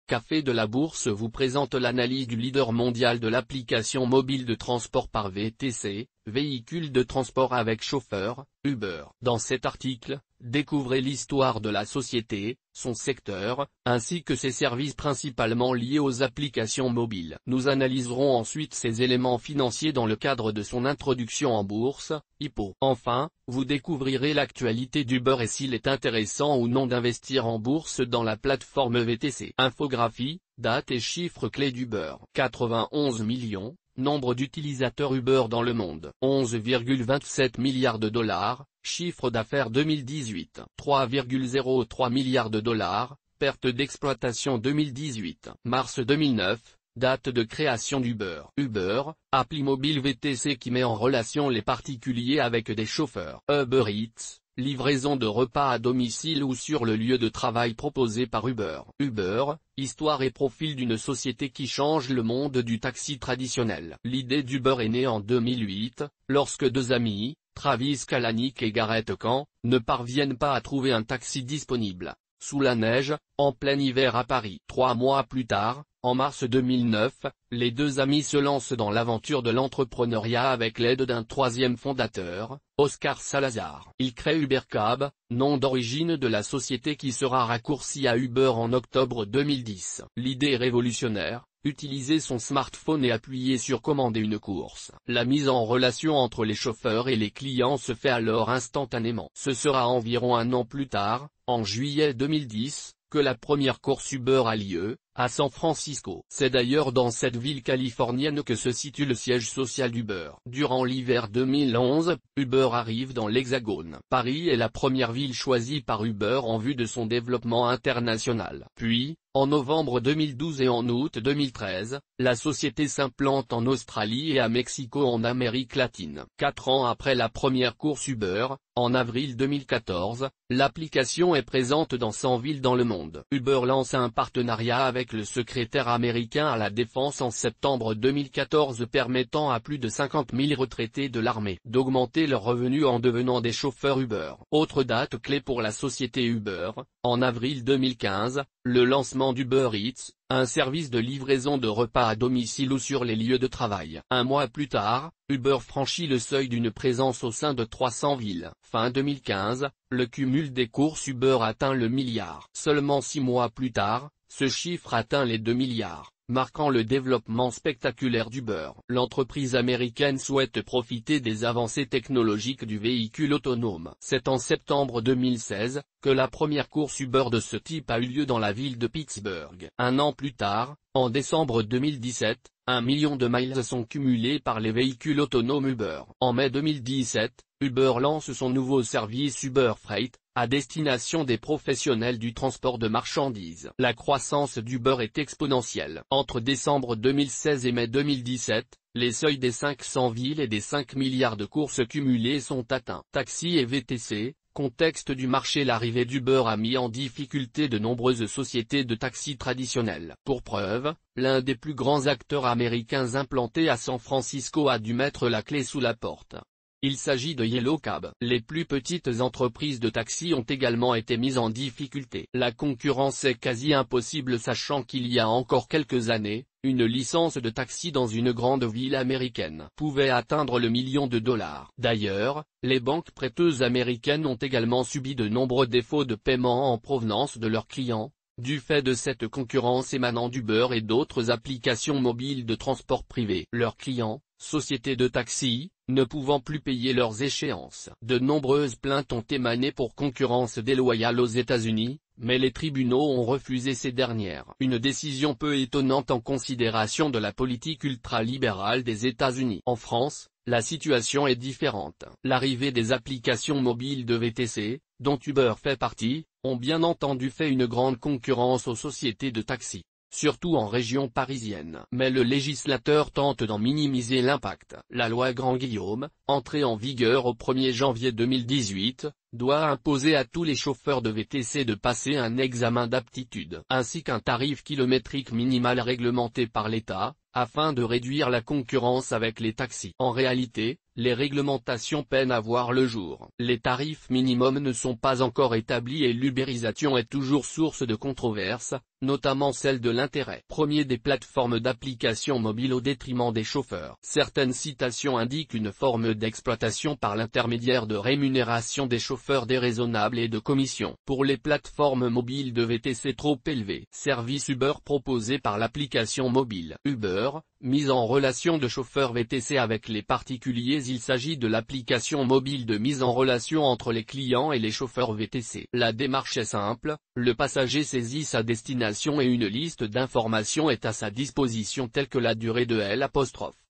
Café de la Bourse vous présente l'analyse du leader mondial de l'application mobile de transport par VTC, véhicule de transport avec chauffeur, Uber. Dans cet article, découvrez l'histoire de la société, son secteur, ainsi que ses services principalement liés aux applications mobiles. Nous analyserons ensuite ses éléments financiers dans le cadre de son introduction en bourse, IPO. Enfin, vous découvrirez l'actualité d'Uber et s'il est intéressant ou non d'investir en bourse dans la plateforme VTC. Infographie, date et chiffres clés d'Uber. 91 millions. Nombre d'utilisateurs Uber dans le monde. 11,27 milliards de dollars, chiffre d'affaires 2018. 3,03 milliards de dollars, perte d'exploitation 2018. Mars 2009, date de création d'Uber. Uber, appli mobile VTC qui met en relation les particuliers avec des chauffeurs. Uber Eats, livraison de repas à domicile ou sur le lieu de travail proposé par Uber. Uber, histoire et profil d'une société qui change le monde du taxi traditionnel. L'idée d'Uber est née en 2008, lorsque deux amis, Travis Kalanick et Garrett Camp, ne parviennent pas à trouver un taxi disponible, sous la neige, en plein hiver à Paris. 3 mois plus tard, en mars 2009, les deux amis se lancent dans l'aventure de l'entrepreneuriat avec l'aide d'un troisième fondateur, Oscar Salazar. Ils créent UberCab, nom d'origine de la société qui sera raccourci à Uber en octobre 2010. L'idée est révolutionnaire, utiliser son smartphone et appuyer sur commander une course. La mise en relation entre les chauffeurs et les clients se fait alors instantanément. Ce sera environ un an plus tard, en juillet 2010, que la première course Uber a lieu, à San Francisco. C'est d'ailleurs dans cette ville californienne que se situe le siège social d'Uber. Durant l'hiver 2011, Uber arrive dans l'Hexagone. Paris est la première ville choisie par Uber en vue de son développement international. Puis, en novembre 2012 et en août 2013, la société s'implante en Australie et à Mexico en Amérique latine. 4 ans après la première course Uber, en avril 2014, l'application est présente dans 100 villes dans le monde. Uber lance un partenariat avec le secrétaire américain à la Défense en septembre 2014 permettant à plus de 50 000 retraités de l'armée d'augmenter leurs revenus en devenant des chauffeurs Uber. Autre date clé pour la société Uber, en avril 2015, le lancement d'Uber Eats, un service de livraison de repas à domicile ou sur les lieux de travail. Un mois plus tard, Uber franchit le seuil d'une présence au sein de 300 villes. Fin 2015, le cumul des courses Uber atteint le milliard. Seulement 6 mois plus tard, ce chiffre atteint les 2 milliards, marquant le développement spectaculaire d'Uber. L'entreprise américaine souhaite profiter des avancées technologiques du véhicule autonome. C'est en septembre 2016, que la première course Uber de ce type a eu lieu dans la ville de Pittsburgh. Un an plus tard, en décembre 2017, 1 million de miles sont cumulés par les véhicules autonomes Uber. En mai 2017, Uber lance son nouveau service Uber Freight, à destination des professionnels du transport de marchandises. La croissance d'Uber est exponentielle. Entre décembre 2016 et mai 2017, les seuils des 500 villes et des 5 milliards de courses cumulées sont atteints. Taxi et VTC, contexte du marché. L'arrivée d'Uber a mis en difficulté de nombreuses sociétés de taxi traditionnelles. Pour preuve, l'un des plus grands acteurs américains implantés à San Francisco a dû mettre la clé sous la porte. Il s'agit de Yellow Cab. Les plus petites entreprises de taxi ont également été mises en difficulté. La concurrence est quasi impossible sachant qu'il y a encore quelques années, une licence de taxi dans une grande ville américaine pouvait atteindre le million de dollars. D'ailleurs, les banques prêteuses américaines ont également subi de nombreux défauts de paiement en provenance de leurs clients, du fait de cette concurrence émanant d'Uber et d'autres applications mobiles de transport privé. Leurs clients, sociétés de taxi, ne pouvant plus payer leurs échéances. De nombreuses plaintes ont émané pour concurrence déloyale aux États-Unis, mais les tribunaux ont refusé ces dernières. Une décision peu étonnante en considération de la politique ultralibérale des États-Unis. En France, la situation est différente. L'arrivée des applications mobiles de VTC, dont Uber fait partie, ont bien entendu fait une grande concurrence aux sociétés de taxi, surtout en région parisienne. Mais le législateur tente d'en minimiser l'impact. La loi Grand-Guillaume, entrée en vigueur au 1er janvier 2018, doit imposer à tous les chauffeurs de VTC de passer un examen d'aptitude, ainsi qu'un tarif kilométrique minimal réglementé par l'État, afin de réduire la concurrence avec les taxis. En réalité, les réglementations peinent à voir le jour. Les tarifs minimums ne sont pas encore établis et l'ubérisation est toujours source de controverses, notamment celle de l'intérêt premier des plateformes d'applications mobiles au détriment des chauffeurs. Certaines citations indiquent une forme d'exploitation par l'intermédiaire de rémunération des chauffeurs déraisonnable et de commissions pour les plateformes mobiles de VTC trop élevées. Service Uber proposé par l'application mobile Uber, mise en relation de chauffeurs VTC avec les particuliers. Il s'agit de l'application mobile de mise en relation entre les clients et les chauffeurs VTC. La démarche est simple, le passager saisit sa destination et une liste d'informations est à sa disposition telle que la durée de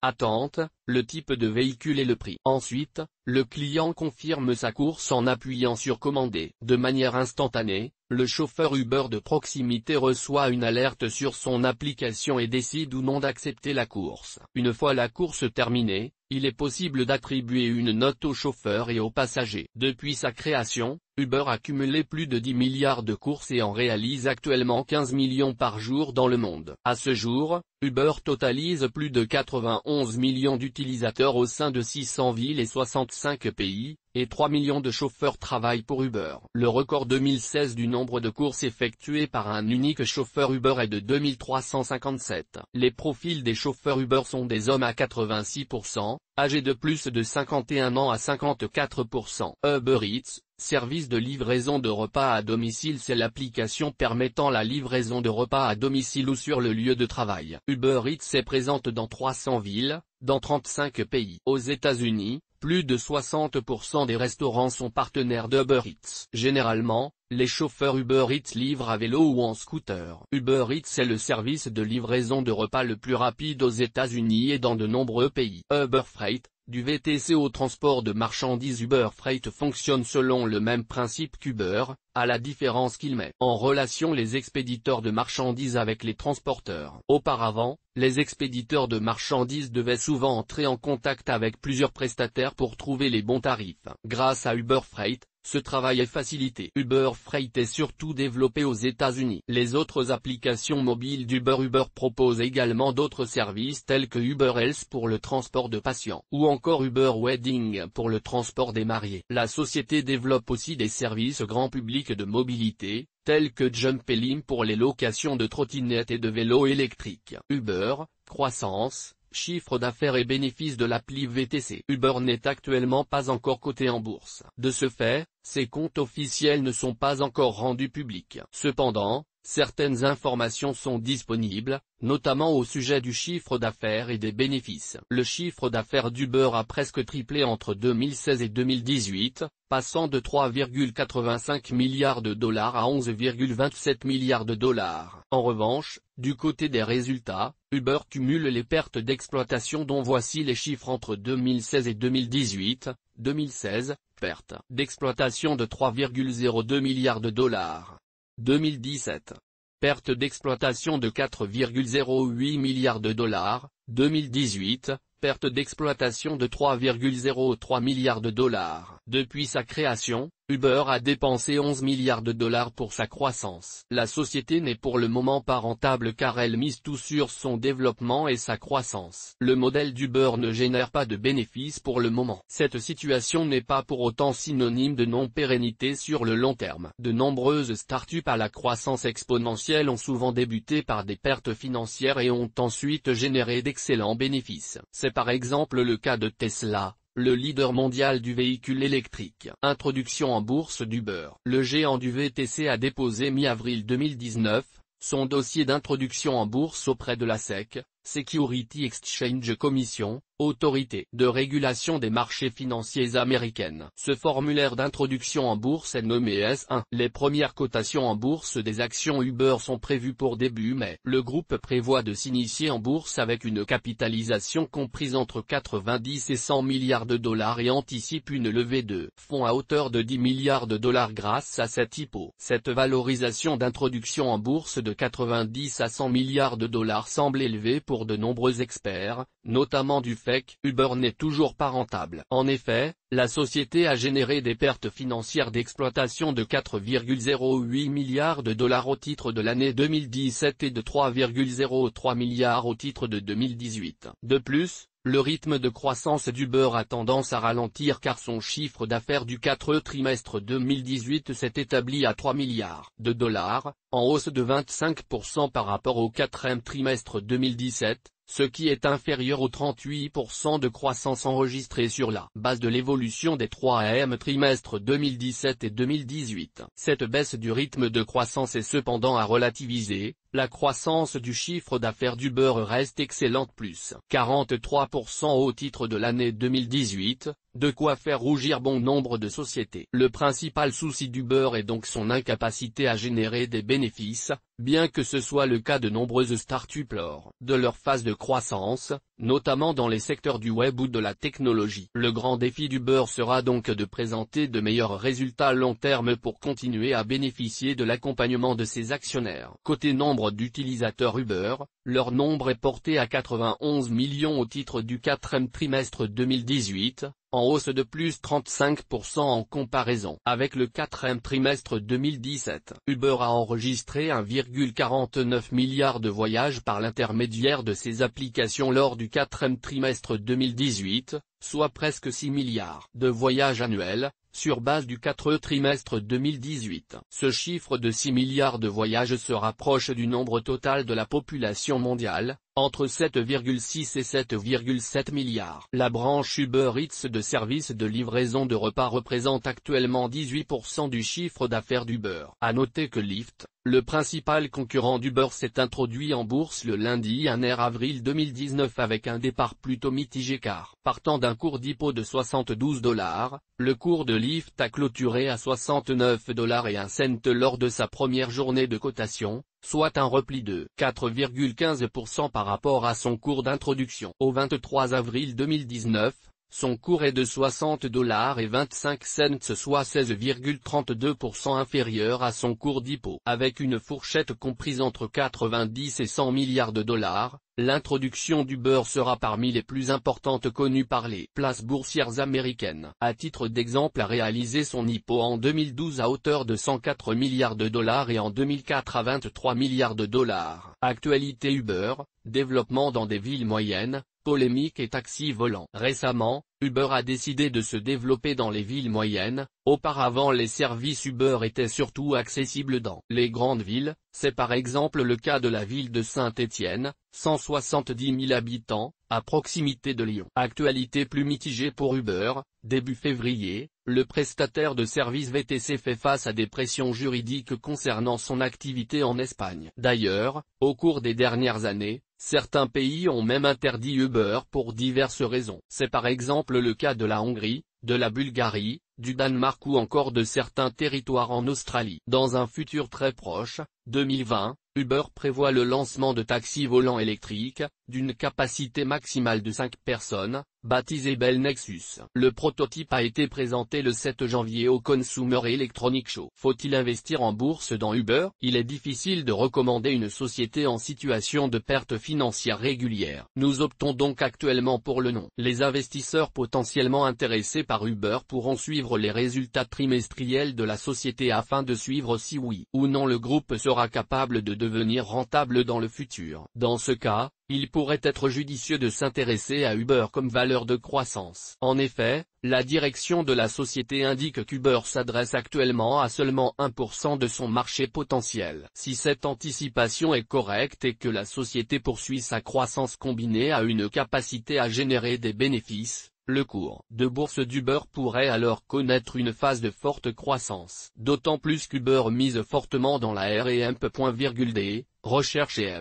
l'attente, le type de véhicule et le prix. Ensuite, le client confirme sa course en appuyant sur commander. De manière instantanée, le chauffeur Uber de proximité reçoit une alerte sur son application et décide ou non d'accepter la course. Une fois la course terminée, il est possible d'attribuer une note au chauffeur et aux passagers. Depuis sa création, Uber a cumulé plus de 10 milliards de courses et en réalise actuellement 15 millions par jour dans le monde. À ce jour, Uber totalise plus de 91 millions d'utilisateurs au sein de 600 villes et 65 pays, et 3 millions de chauffeurs travaillent pour Uber. Le record 2016 du nombre de courses effectuées par un unique chauffeur Uber est de 2357. Les profils des chauffeurs Uber sont des hommes à 86%, âgés de plus de 51 ans à 54%. Uber Eats, service de livraison de repas à domicile. C'est l'application permettant la livraison de repas à domicile ou sur le lieu de travail. Uber Eats est présente dans 300 villes, dans 35 pays. Aux États-Unis, plus de 60% des restaurants sont partenaires d'Uber Eats. Généralement, les chauffeurs Uber Eats livrent à vélo ou en scooter. Uber Eats est le service de livraison de repas le plus rapide aux États-Unis et dans de nombreux pays. Uber Freight, du VTC au transport de marchandises. Uber Freight fonctionne selon le même principe qu'Uber, à la différence qu'il met en relation les expéditeurs de marchandises avec les transporteurs. Auparavant, les expéditeurs de marchandises devaient souvent entrer en contact avec plusieurs prestataires pour trouver les bons tarifs. Grâce à Uber Freight, ce travail est facilité. Uber Freight est surtout développé aux États-Unis. Les autres applications mobiles d'Uber proposent également d'autres services tels que Uber Health pour le transport de patients, ou encore Uber Wedding pour le transport des mariés. La société développe aussi des services grand public de mobilité, tels que Jumpelim pour les locations de trottinettes et de vélos électriques. Uber, croissance, chiffre d'affaires et bénéfices de l'appli VTC. Uber n'est actuellement pas encore coté en bourse. De ce fait, ses comptes officiels ne sont pas encore rendus publics. Cependant, certaines informations sont disponibles, notamment au sujet du chiffre d'affaires et des bénéfices. Le chiffre d'affaires d'Uber a presque triplé entre 2016 et 2018, passant de 3,85 milliards de dollars à 11,27 milliards de dollars. En revanche, du côté des résultats, Uber cumule les pertes d'exploitation dont voici les chiffres entre 2016 et 2018. 2016, perte d'exploitation de 3,02 milliards de dollars. 2017. Perte d'exploitation de 4,08 milliards de dollars, 2018, perte d'exploitation de 3,03 milliards de dollars. Depuis sa création, Uber a dépensé 11 milliards de dollars pour sa croissance. La société n'est pour le moment pas rentable car elle mise tout sur son développement et sa croissance. Le modèle d'Uber ne génère pas de bénéfices pour le moment. Cette situation n'est pas pour autant synonyme de non-pérennité sur le long terme. De nombreuses startups à la croissance exponentielle ont souvent débuté par des pertes financières et ont ensuite généré d'excellents bénéfices. C'est par exemple le cas de Tesla, le leader mondial du véhicule électrique. Introduction en bourse d'Uber. Le géant du VTC a déposé mi-avril 2019, son dossier d'introduction en bourse auprès de la SEC, Security Exchange Commission, autorité de régulation des marchés financiers américaine. Ce formulaire d'introduction en bourse est nommé S1. Les premières cotations en bourse des actions Uber sont prévues pour début mai. Le groupe prévoit de s'initier en bourse avec une capitalisation comprise entre 90 et 100 milliards de dollars et anticipe une levée de fonds à hauteur de 10 milliards de dollars grâce à cette IPO. Cette valorisation d'introduction en bourse de 90 à 100 milliards de dollars semble élevée pour de nombreux experts, notamment du fait fait qu'Uber n'est toujours pas rentable. En effet, la société a généré des pertes financières d'exploitation de 4,08 milliards de dollars au titre de l'année 2017 et de 3,03 milliards au titre de 2018. De plus, le rythme de croissance d'Uber a tendance à ralentir car son chiffre d'affaires du 4e trimestre 2018 s'est établi à 3 milliards de dollars, en hausse de 25% par rapport au 4e trimestre 2017, ce qui est inférieur aux 38% de croissance enregistrée sur la base de l'évolution des 3e trimestres 2017 et 2018. Cette baisse du rythme de croissance est cependant à relativiser. La croissance du chiffre d'affaires d'Uber reste excellente, plus 43% au titre de l'année 2018, de quoi faire rougir bon nombre de sociétés. Le principal souci d'Uber est donc son incapacité à générer des bénéfices, bien que ce soit le cas de nombreuses startups lors de leur phase de croissance, notamment dans les secteurs du web ou de la technologie. Le grand défi d'Uber sera donc de présenter de meilleurs résultats à long terme pour continuer à bénéficier de l'accompagnement de ses actionnaires. Côté nombre d'utilisateurs Uber, leur nombre est porté à 91 millions au titre du 4e trimestre 2018, en hausse de plus 35% en comparaison avec le 4e trimestre 2017. Uber a enregistré 1,49 milliard de voyages par l'intermédiaire de ses applications lors du 4e trimestre 2018, soit presque 6 milliards de voyages annuels, sur base du 4e trimestre 2018. Ce chiffre de 6 milliards de voyages se rapproche du nombre total de la population mondiale, entre 7,6 et 7,7 milliards. La branche Uber Eats de services de livraison de repas représente actuellement 18% du chiffre d'affaires d'Uber. À noter que Lyft, le principal concurrent d'Uber, s'est introduit en bourse le lundi 1 avril 2019 avec un départ plutôt mitigé car, partant d'un cours d'IPO de 72 $, le cours de Lyft a clôturé à 69 $ et 1 cent lors de sa première journée de cotation, soit un repli de 4,15% par rapport à son cours d'introduction. Au 23 avril 2019, son cours est de 60 $ et 25 cents, soit 16,32% inférieur à son cours d'IPO. Avec une fourchette comprise entre 90 et 100 milliards de dollars, l'introduction d'Uber sera parmi les plus importantes connues par les places boursières américaines. À titre d'exemple, a réalisé son IPO en 2012 à hauteur de 104 milliards de dollars et en 2004 à 23 milliards de dollars. Actualité Uber, développement dans des villes moyennes, polémique et taxi volant. Récemment, Uber a décidé de se développer dans les villes moyennes. Auparavant, les services Uber étaient surtout accessibles dans les grandes villes. C'est par exemple le cas de la ville de Saint-Étienne, 170 000 habitants, à proximité de Lyon. Actualité plus mitigée pour Uber. Début février, le prestataire de services VTC fait face à des pressions juridiques concernant son activité en Espagne. D'ailleurs, au cours des dernières années, certains pays ont même interdit Uber pour diverses raisons. C'est par exemple le cas de la Hongrie, de la Bulgarie, du Danemark ou encore de certains territoires en Australie. Dans un futur très proche, 2020, Uber prévoit le lancement de taxis volants électriques, d'une capacité maximale de 5 personnes, baptisé Bell Nexus. Le prototype a été présenté le 7 janvier au Consumer Electronics Show. Faut-il investir en bourse dans Uber? Il est difficile de recommander une société en situation de perte financière régulière. Nous optons donc actuellement pour le non. Les investisseurs potentiellement intéressés par Uber pourront suivre les résultats trimestriels de la société afin de suivre si oui ou non le groupe sera capable de devenir rentable dans le futur. Dans ce cas, il pourrait être judicieux de s'intéresser à Uber comme valeur de croissance. En effet, la direction de la société indique qu'Uber s'adresse actuellement à seulement 1% de son marché potentiel. Si cette anticipation est correcte et que la société poursuit sa croissance combinée à une capacité à générer des bénéfices, le cours de bourse d'Uber pourrait alors connaître une phase de forte croissance. D'autant plus qu'Uber mise fortement dans la R&D, recherche et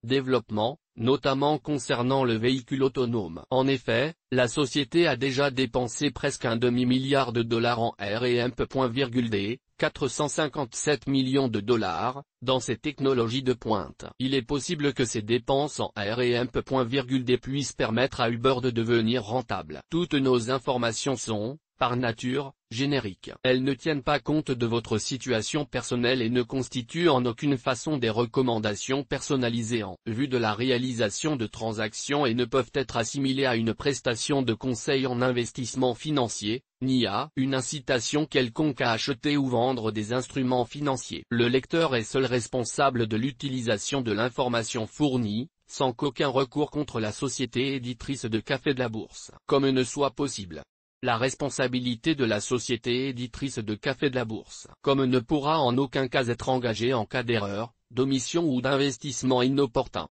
développement, notamment concernant le véhicule autonome. En effet, la société a déjà dépensé presque un demi-milliard de dollars en R&D, 457 millions de dollars, dans ces technologies de pointe. Il est possible que ces dépenses en R&D puissent permettre à Uber de devenir rentable. Toutes nos informations sont par nature, génériques. Elles ne tiennent pas compte de votre situation personnelle et ne constituent en aucune façon des recommandations personnalisées en vue de la réalisation de transactions et ne peuvent être assimilées à une prestation de conseil en investissement financier, ni à une incitation quelconque à acheter ou vendre des instruments financiers. Le lecteur est seul responsable de l'utilisation de l'information fournie, sans qu'aucun recours contre la société éditrice de Café de la Bourse, comme ne soit possible. La responsabilité de la société éditrice de Café de la Bourse, comme ne pourra en aucun cas être engagée en cas d'erreur, d'omission ou d'investissement inopportun.